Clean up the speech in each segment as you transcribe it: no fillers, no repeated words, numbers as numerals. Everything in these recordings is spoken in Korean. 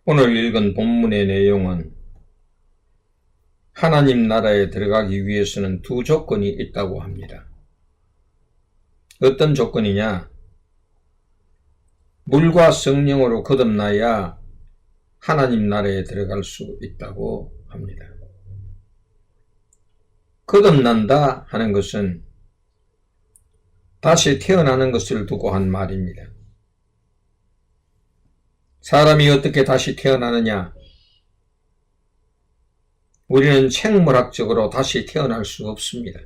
오늘 읽은 본문의 내용은 하나님 나라에 들어가기 위해서는 두 조건이 있다고 합니다. 어떤 조건이냐? 물과 성령으로 거듭나야 하나님 나라에 들어갈 수 있다고 합니다. 거듭난다 하는 것은 다시 태어나는 것을 두고 한 말입니다. 사람이 어떻게 다시 태어나느냐? 우리는 생물학적으로 다시 태어날 수 없습니다.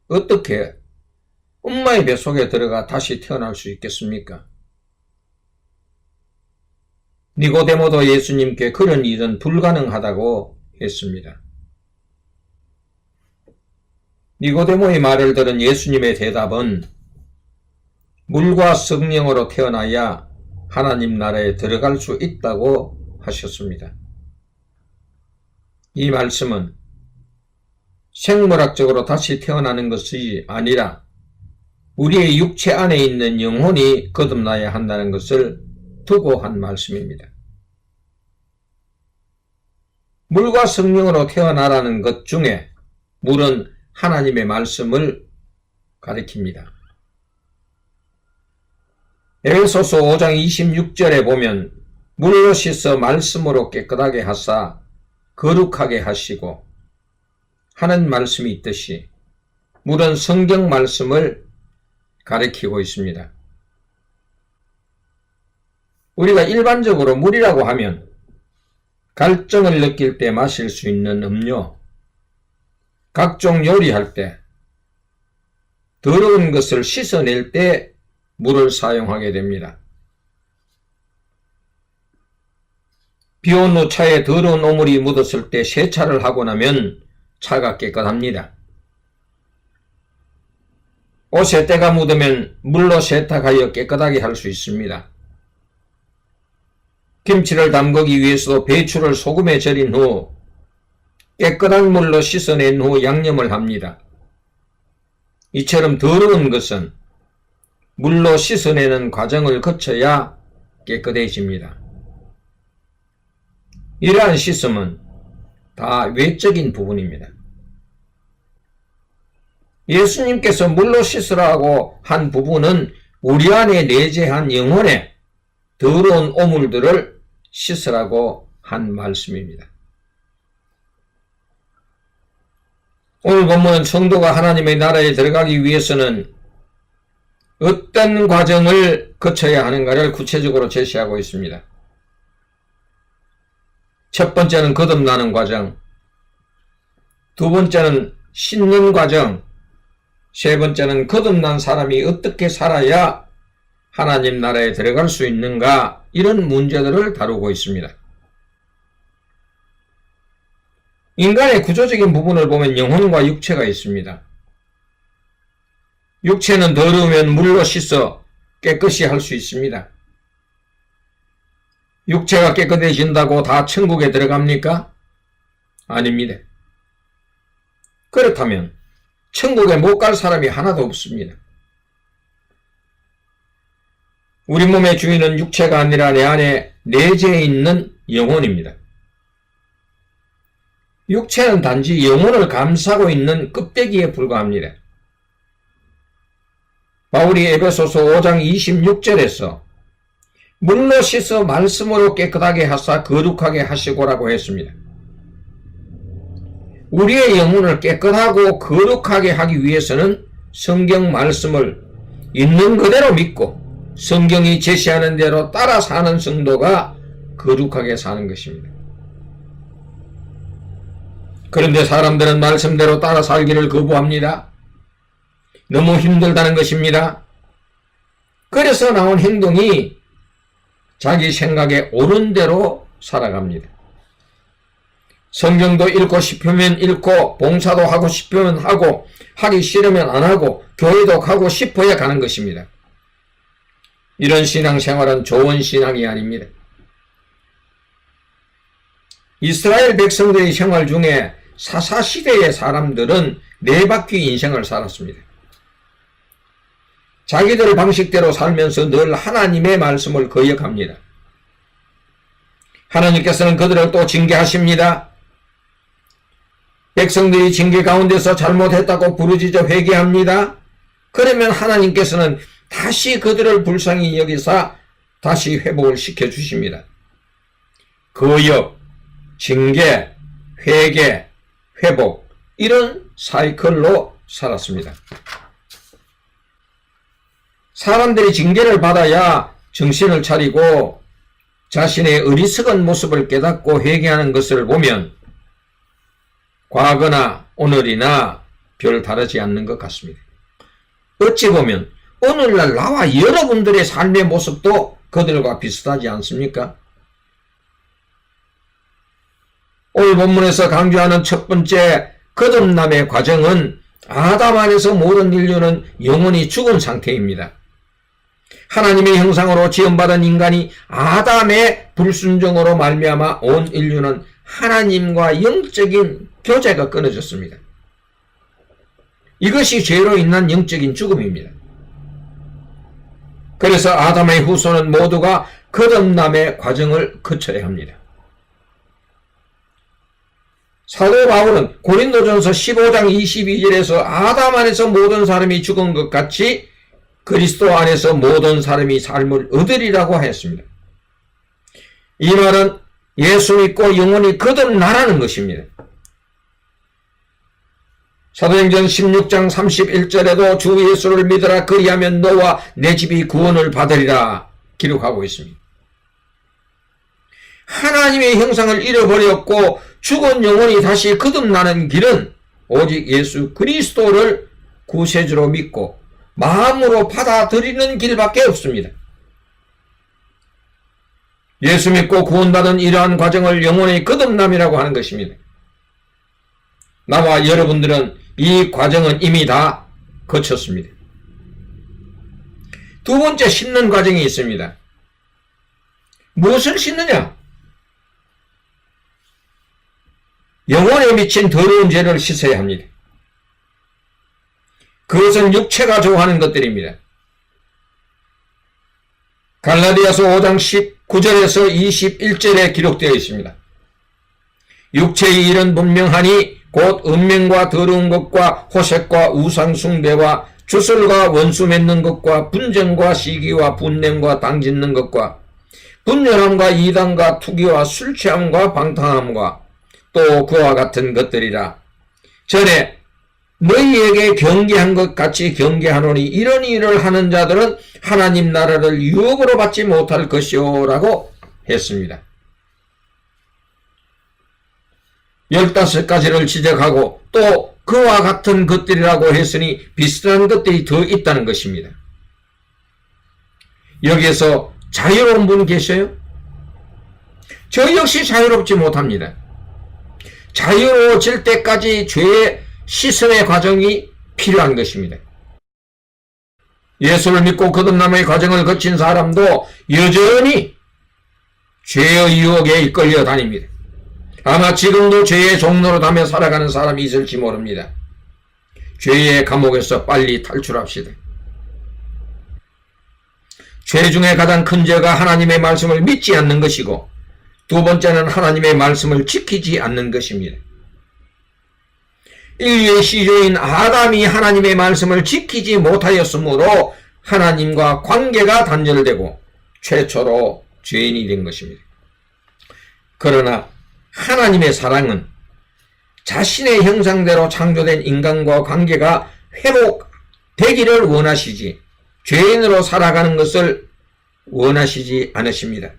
어떻게 엄마의 뱃속에 들어가 다시 태어날 수 있겠습니까? 니고데모도 예수님께 그런 일은 불가능하다고 했습니다. 니고데모의 말을 들은 예수님의 대답은 물과 성령으로 태어나야 하나님 나라에 들어갈 수 있다고 하셨습니다. 이 말씀은 생물학적으로 다시 태어나는 것이 아니라 우리의 육체 안에 있는 영혼이 거듭나야 한다는 것을 두고 한 말씀입니다. 물과 성령으로 태어나라는 것 중에 물은 하나님의 말씀을 가리킵니다. 에베소서 5장 26절에 보면 물로 씻어 말씀으로 깨끗하게 하사 거룩하게 하시고 하는 말씀이 있듯이 물은 성경 말씀을 가리키고 있습니다. 우리가 일반적으로 물이라고 하면 갈증을 느낄 때 마실 수 있는 음료, 각종 요리할 때, 더러운 것을 씻어낼 때 물을 사용하게 됩니다. 비온 후 차에 더러운 오물이 묻었을 때 세차를 하고 나면 차가 깨끗합니다. 옷에 때가 묻으면 물로 세탁하여 깨끗하게 할 수 있습니다. 김치를 담그기 위해서도 배추를 소금에 절인 후 깨끗한 물로 씻어낸 후 양념을 합니다. 이처럼 더러운 것은 물로 씻어내는 과정을 거쳐야 깨끗해집니다. 이러한 씻음은 다 외적인 부분입니다. 예수님께서 물로 씻으라고 한 부분은 우리 안에 내재한 영혼의 더러운 오물들을 씻으라고 한 말씀입니다. 오늘 본문은 성도가 하나님의 나라에 들어가기 위해서는 어떤 과정을 거쳐야 하는가를 구체적으로 제시하고 있습니다. 첫 번째는 거듭나는 과정, 두 번째는 씻는 과정, 세 번째는 거듭난 사람이 어떻게 살아야 하나님 나라에 들어갈 수 있는가, 이런 문제들을 다루고 있습니다. 인간의 구조적인 부분을 보면 영혼과 육체가 있습니다. 육체는 더러우면 물로 씻어 깨끗이 할 수 있습니다. 육체가 깨끗해진다고 다 천국에 들어갑니까? 아닙니다. 그렇다면 천국에 못 갈 사람이 하나도 없습니다. 우리 몸의 주인은 육체가 아니라 내 안에 내재해 있는 영혼입니다. 육체는 단지 영혼을 감싸고 있는 껍데기에 불과합니다. 바울이 에베소서 5장 26절에서 물로 씻어 말씀으로 깨끗하게 하사 거룩하게 하시고라고 했습니다. 우리의 영혼을 깨끗하고 거룩하게 하기 위해서는 성경 말씀을 있는 그대로 믿고 성경이 제시하는 대로 따라 사는 성도가 거룩하게 사는 것입니다. 그런데 사람들은 말씀대로 따라 살기를 거부합니다. 너무 힘들다는 것입니다. 그래서 나온 행동이 자기 생각에 옳은 대로 살아갑니다. 성경도 읽고 싶으면 읽고 봉사도 하고 싶으면 하고 하기 싫으면 안 하고 교회도 가고 싶어야 가는 것입니다. 이런 신앙생활은 좋은 신앙이 아닙니다. 이스라엘 백성들의 생활 중에 사사시대의 사람들은 네 바퀴 인생을 살았습니다. 자기들 방식대로 살면서 늘 하나님의 말씀을 거역합니다. 하나님께서는 그들을 또 징계하십니다. 백성들이 징계 가운데서 잘못했다고 부르짖어 회개합니다. 그러면 하나님께서는 다시 그들을 불쌍히 여기사 다시 회복을 시켜주십니다. 거역, 징계, 회개, 회복, 이런 사이클로 살았습니다. 사람들이 징계를 받아야 정신을 차리고 자신의 어리석은 모습을 깨닫고 회개하는 것을 보면 과거나 오늘이나 별 다르지 않는 것 같습니다. 어찌 보면 오늘날 나와 여러분들의 삶의 모습도 그들과 비슷하지 않습니까? 오늘 본문에서 강조하는 첫 번째 거듭남의 과정은 아담 안에서 모든 인류는 영원히 죽은 상태입니다. 하나님의 형상으로 지음받은 인간이 아담의 불순종으로 말미암아 온 인류는 하나님과 영적인 교제가 끊어졌습니다. 이것이 죄로 인한 영적인 죽음입니다. 그래서 아담의 후손은 모두가 거듭남의 과정을 거쳐야 합니다. 사도 바울은 고린도전서 15장 22절에서 아담 안에서 모든 사람이 죽은 것 같이 그리스도 안에서 모든 사람이 삶을 얻으리라고 하였습니다. 이 말은 예수 믿고 영원히 거듭나라는 것입니다. 사도행전 16장 31절에도 주 예수를 믿으라 그리하면 너와 내 집이 구원을 받으리라 기록하고 있습니다. 하나님의 형상을 잃어버렸고 죽은 영혼이 다시 거듭나는 길은 오직 예수 그리스도를 구세주로 믿고 마음으로 받아들이는 길밖에 없습니다. 예수 믿고 구원받은 이러한 과정을 영혼의 거듭남이라고 하는 것입니다. 나와 여러분들은 이 과정은 이미 다 거쳤습니다. 두 번째 씻는 과정이 있습니다. 무엇을 씻느냐? 영혼에 미친 더러운 죄를 씻어야 합니다. 그것은 육체가 좋아하는 것들입니다. 갈라디아서 5장 19절에서 21절에 기록되어 있습니다. 육체의 일은 분명하니 곧 음행과 더러운 것과 호색과 우상숭배와 주술과 원수 맺는 것과 분쟁과 시기와 분냄과 당짓는 것과 분열함과 이단과 투기와 술취함과 방탕함과 또 그와 같은 것들이라. 전에 너희에게 경계한 것 같이 경계하노니 이런 일을 하는 자들은 하나님 나라를 유혹으로 받지 못할 것이요 라고 했습니다. 15가지를 지적하고 또 그와 같은 것들이라고 했으니 비슷한 것들이 더 있다는 것입니다. 여기에서 자유로운 분 계셔요? 저 역시 자유롭지 못합니다. 자유로워질 때까지 죄의 씻음의 과정이 필요한 것입니다. 예수를 믿고 거듭남의 과정을 거친 사람도 여전히 죄의 유혹에 이끌려 다닙니다. 아마 지금도 죄의 종로로 다며 살아가는 사람이 있을지 모릅니다. 죄의 감옥에서 빨리 탈출합시다. 죄 중에 가장 큰 죄가 하나님의 말씀을 믿지 않는 것이고 두 번째는 하나님의 말씀을 지키지 않는 것입니다. 인류의 시조인 아담이 하나님의 말씀을 지키지 못하였으므로 하나님과 관계가 단절되고 최초로 죄인이 된 것입니다. 그러나 하나님의 사랑은 자신의 형상대로 창조된 인간과 관계가 회복되기를 원하시지 죄인으로 살아가는 것을 원하시지 않으십니다.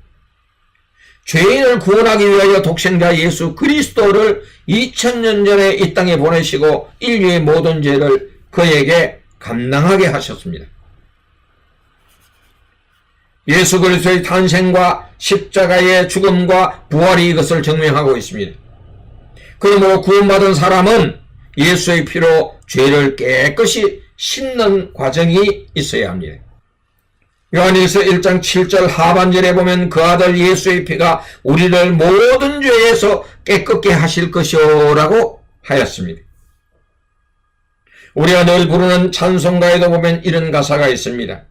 죄인을 구원하기 위하여 독생자 예수 그리스도를 2000년 전에 이 땅에 보내시고 인류의 모든 죄를 그에게 감당하게 하셨습니다. 예수 그리스도의 탄생과 십자가의 죽음과 부활이 이것을 증명하고 있습니다. 그러므로 구원받은 사람은 예수의 피로 죄를 깨끗이 씻는 과정이 있어야 합니다. 요한일서 1장 7절 하반절에 보면 그 아들 예수의 피가 우리를 모든 죄에서 깨끗게 하실 것이오 라고 하였습니다. 우리가 늘 부르는 찬송가에도 보면 이런 가사가 있습니다.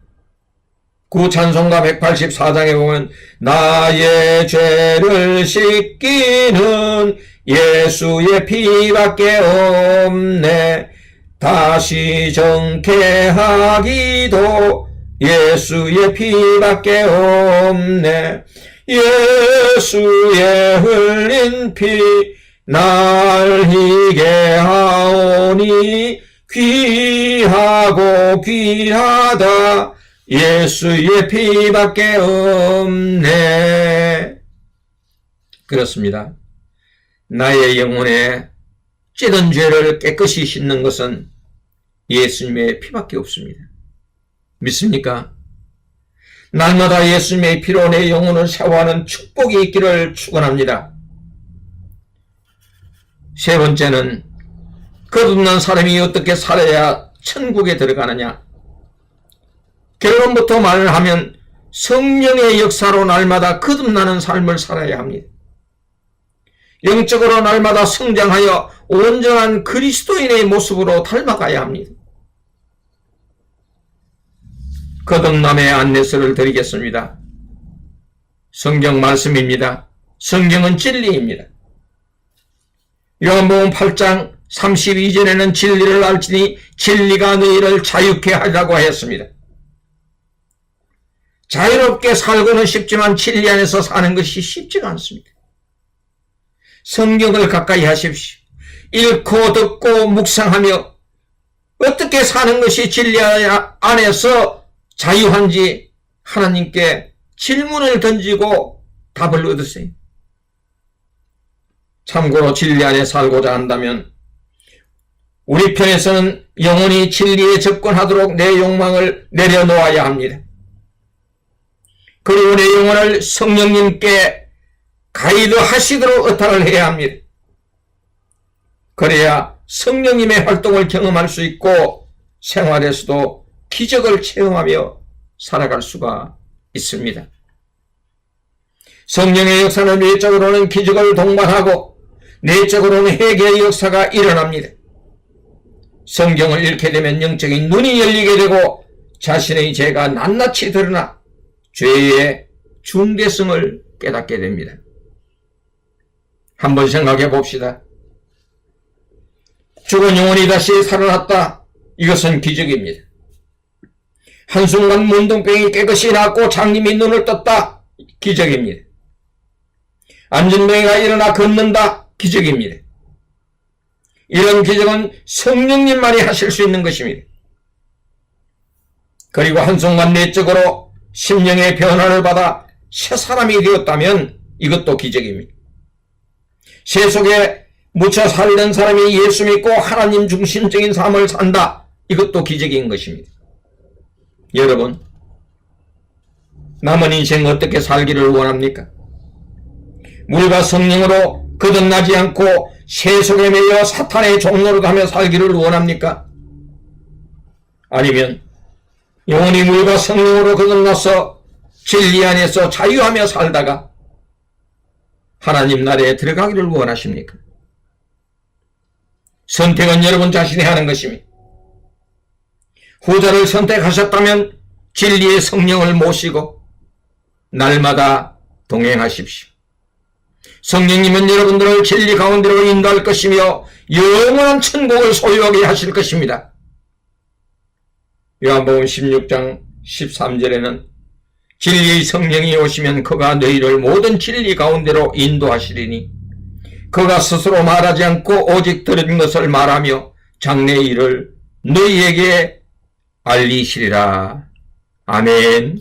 그 찬송가 184장에 보면 나의 죄를 씻기는 예수의 피밖에 없네. 다시 정케하기도 예수의 피밖에 없네. 예수의 흘린 피 날 희게 하오니 귀하고 귀하다. 예수의 피밖에 없네. 그렇습니다. 나의 영혼에 찌든 죄를 깨끗이 씻는 것은 예수님의 피밖에 없습니다. 믿습니까? 날마다 예수님의 피로 내 영혼을 샤워하는 축복이 있기를 축원합니다. 세 번째는 거듭난 사람이 어떻게 살아야 천국에 들어가느냐. 결론부터 말을 하면 성령의 역사로 날마다 거듭나는 삶을 살아야 합니다. 영적으로 날마다 성장하여 온전한 그리스도인의 모습으로 닮아가야 합니다. 거듭남의 안내서를 드리겠습니다. 성경 말씀입니다. 성경은 진리입니다. 요한복음 8장 32절에는 진리를 알지니 진리가 너희를 자유케 하리라고 하였습니다. 자유롭게 살고는 쉽지만 진리 안에서 사는 것이 쉽지가 않습니다. 성경을 가까이 하십시오. 읽고 듣고 묵상하며 어떻게 사는 것이 진리 안에서 자유한지 하나님께 질문을 던지고 답을 얻으세요. 참고로 진리 안에 살고자 한다면 우리 편에서는 영원히 진리에 접근하도록 내 욕망을 내려놓아야 합니다. 그리고 내 영혼을 성령님께 가이드 하시도록 의탁을 해야 합니다. 그래야 성령님의 활동을 경험할 수 있고 생활에서도 기적을 체험하며 살아갈 수가 있습니다. 성령의 역사는 외적으로는 기적을 동반하고 내적으로는 회개의 역사가 일어납니다. 성경을 읽게 되면 영적인 눈이 열리게 되고 자신의 죄가 낱낱이 드러나 죄의 중대성을 깨닫게 됩니다. 한번 생각해 봅시다. 죽은 영혼이 다시 살아났다. 이것은 기적입니다. 한순간 문둥병이 깨끗이 낫고 장님이 눈을 떴다. 기적입니다. 안진뱅이가 일어나 걷는다. 기적입니다. 이런 기적은 성령님만이 하실 수 있는 것입니다. 그리고 한순간 내적으로 심령의 변화를 받아 새 사람이 되었다면 이것도 기적입니다. 세속에 묻혀 살던 사람이 예수 믿고 하나님 중심적인 삶을 산다. 이것도 기적인 것입니다. 여러분, 남은 인생 어떻게 살기를 원합니까? 물과 성령으로 거듭나지 않고 세속에 매여 사탄의 종로로 가며 살기를 원합니까? 아니면 영원히 물과 성령으로 거듭나서 진리 안에서 자유하며 살다가 하나님 나라에 들어가기를 원하십니까? 선택은 여러분 자신이 하는 것입니다. 후자를 선택하셨다면 진리의 성령을 모시고 날마다 동행하십시오. 성령님은 여러분들을 진리 가운데로 인도할 것이며 영원한 천국을 소유하게 하실 것입니다. 요한복음 16장 13절에는 진리의 성령이 오시면 그가 너희를 모든 진리 가운데로 인도하시리니 그가 스스로 말하지 않고 오직 들은 것을 말하며 장래의 일을 너희에게 알리시리라. 아멘.